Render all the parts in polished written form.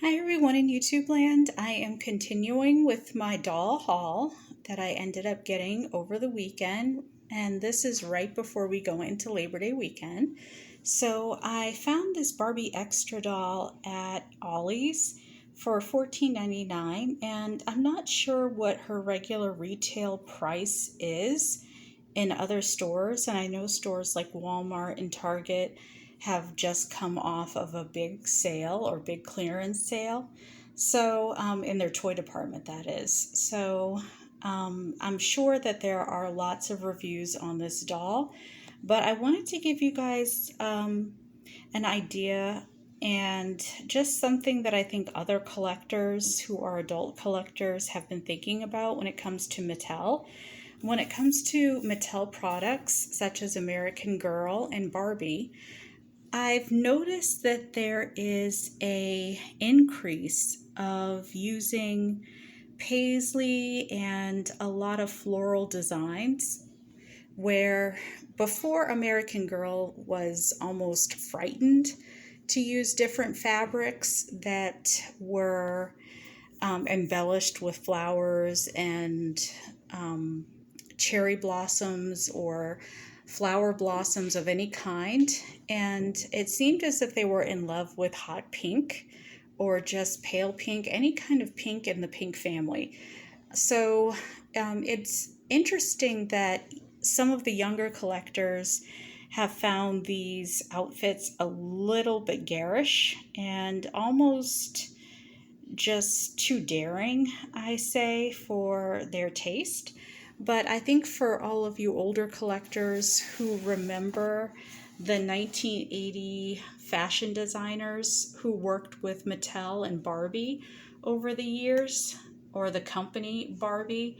Hi everyone in YouTube land. I am continuing with my doll haul that I ended up getting over the weekend, and this is right before we go into Labor Day weekend. So I found this Barbie extra doll at Ollie's for $14.99, and I'm not sure what her regular retail price is in other stores, and I know stores like Walmart and Target have just come off of a big sale or big clearance sale. So, in their toy department, that is. So, I'm sure that there are lots of reviews on this doll, but I wanted to give you guys an idea and just something that I think other collectors who are adult collectors have been thinking about when it comes to Mattel. When it comes to Mattel products such as American Girl and Barbie, I've noticed that there is a increase of using paisley and a lot of floral designs where before American Girl was almost frightened to use different fabrics that were embellished with flowers and cherry blossoms or flower blossoms of any kind. And it seemed as if they were in love with hot pink or just pale pink, any kind of pink in the pink family. So it's interesting that some of the younger collectors have found these outfits a little bit garish and almost just too daring, I say, for their taste. But I think for all of you older collectors who remember the 1980 fashion designers who worked with Mattel and Barbie over the years, or the company Barbie,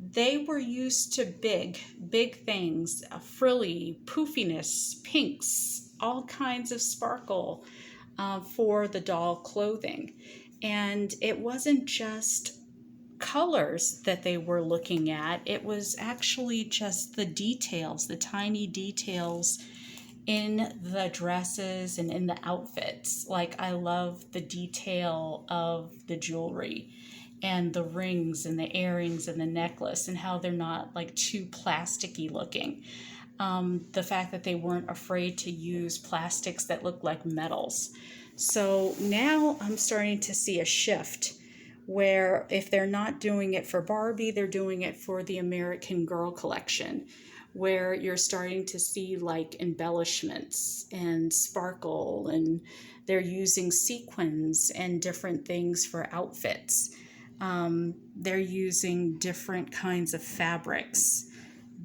they were used to big things, frilly, poofiness, pinks, all kinds of sparkle for the doll clothing. And it wasn't just colors that they were looking at, it was actually just the details, the tiny details in the dresses and in the outfits. Like, I love the detail of the jewelry and the rings and the earrings and the necklace and how they're not like too plasticky looking. The fact that they weren't afraid to use plastics that look like metals. So now I'm starting to see a shift where if they're not doing it for Barbie, they're doing it for the American Girl collection, where you're starting to see like embellishments and sparkle, and they're using sequins and different things for outfits. They're using different kinds of fabrics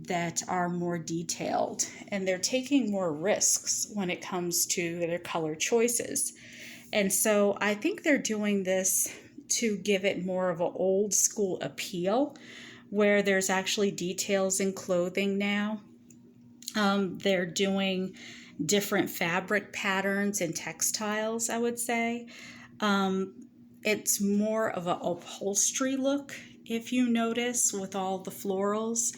that are more detailed, and they're taking more risks when it comes to their color choices. And so I think they're doing this to give it more of an old school appeal, where there's actually details in clothing now. They're doing different fabric patterns and textiles, I would say. It's more of an upholstery look, if you notice, with all the florals,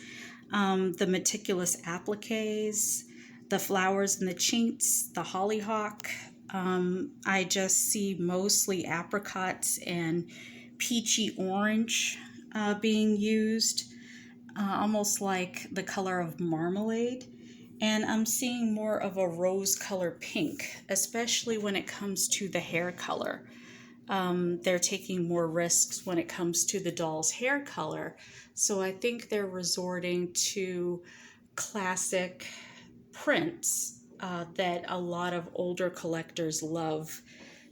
the meticulous appliques, the flowers and the chinks, the hollyhock. I just see mostly apricots and peachy orange being used, almost like the color of marmalade. And I'm seeing more of a rose color pink, especially when it comes to the hair color. They're taking more risks when it comes to the doll's hair color. So I think they're resorting to classic prints that a lot of older collectors love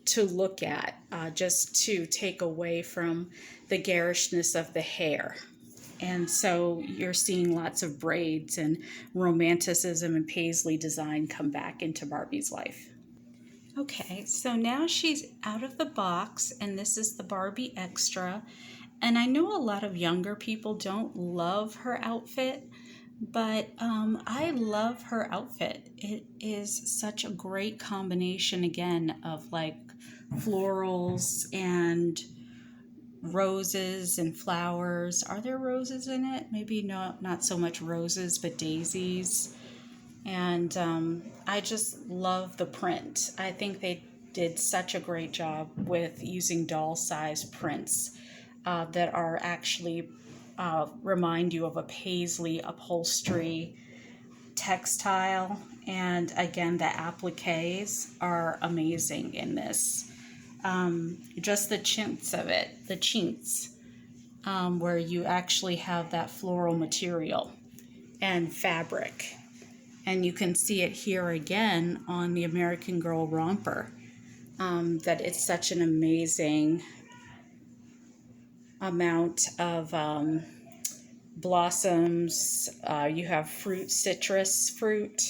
to look at, just to take away from the garishness of the hair. And so you're seeing lots of braids and romanticism and paisley design come back into Barbie's life. Okay, so now she's out of the box, and this is the Barbie Extra. And I know a lot of younger people don't love her outfit, but I love her outfit. It is such a great combination, again, of like florals and roses and flowers. Are there roses in it? Maybe not so much roses, but daisies. And I just love the print. I think they did such a great job with using doll size prints that are actually remind you of a paisley upholstery textile. And again, the appliques are amazing in this. Just the chints of it, the chints, where you actually have that floral material and fabric. And you can see it here again on the American Girl romper, that it's such an amazing amount of blossoms. You have fruit, citrus fruit.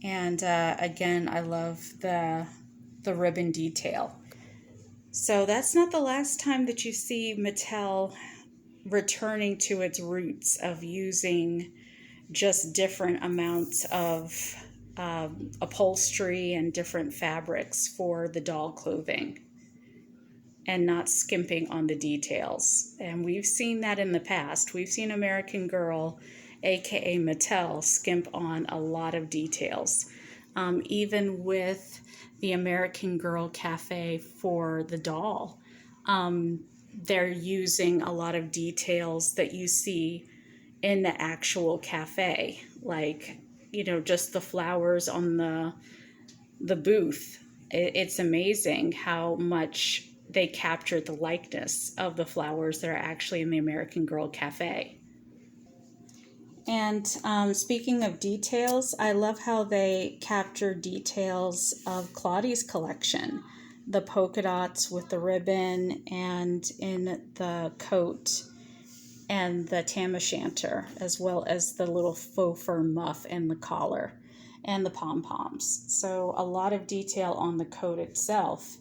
And again, I love the ribbon detail. So that's not the last time that you see Mattel returning to its roots of using just different amounts of upholstery and different fabrics for the doll clothing and not skimping on the details. And we've seen that in the past. We've seen American Girl, aka Mattel, skimp on a lot of details. Even with the American Girl Cafe for the doll, they're using a lot of details that you see in the actual cafe, like, you know, just the flowers on the booth. It's amazing how much they captured the likeness of the flowers that are actually in the American Girl Cafe. And speaking of details, I love how they capture details of Claudie's collection. The polka dots with the ribbon and in the coat and the tam o' shanter, as well as the little faux fur muff and the collar and the pom-poms. So a lot of detail on the coat itself,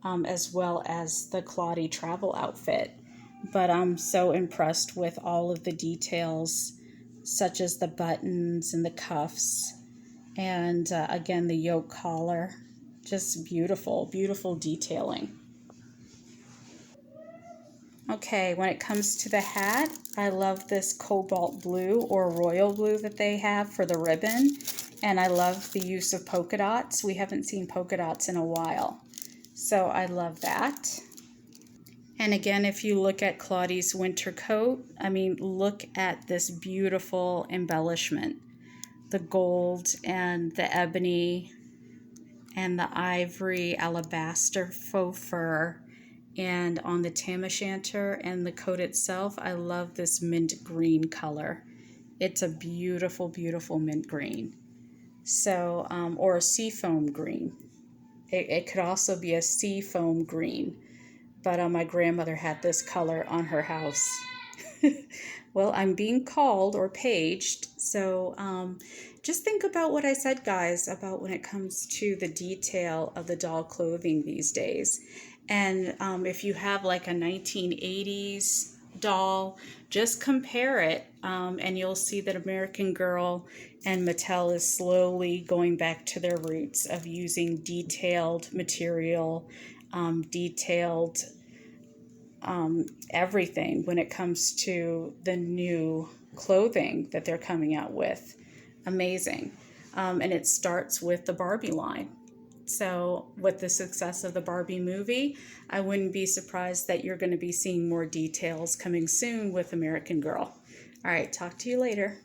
as well as the Claudie travel outfit. But I'm so impressed with all of the details, such as the buttons and the cuffs, and again, the yoke collar. Just beautiful, beautiful detailing. Okay, when it comes to the hat, I love this cobalt blue or royal blue that they have for the ribbon. And I love the use of polka dots. We haven't seen polka dots in a while. So I love that. And again, if you look at Claudie's winter coat, I mean, look at this beautiful embellishment. The gold and the ebony and the ivory alabaster faux fur. And on the tam o' shanter and the coat itself, I love this mint green color. It's a beautiful, beautiful mint green. So, or a seafoam green. It could also be a seafoam green. But my grandmother had this color on her house. Well, I'm being called or paged, so just think about what I said, guys, about when it comes to the detail of the doll clothing these days. And if you have like a 1980s doll, just compare it, and you'll see that American Girl and Mattel is slowly going back to their roots of using detailed material, detailed everything when it comes to the new clothing that they're coming out with. Amazing. And it starts with the Barbie line. So with the success of the Barbie movie, I wouldn't be surprised that you're going to be seeing more details coming soon with American Girl. All right, talk to you later.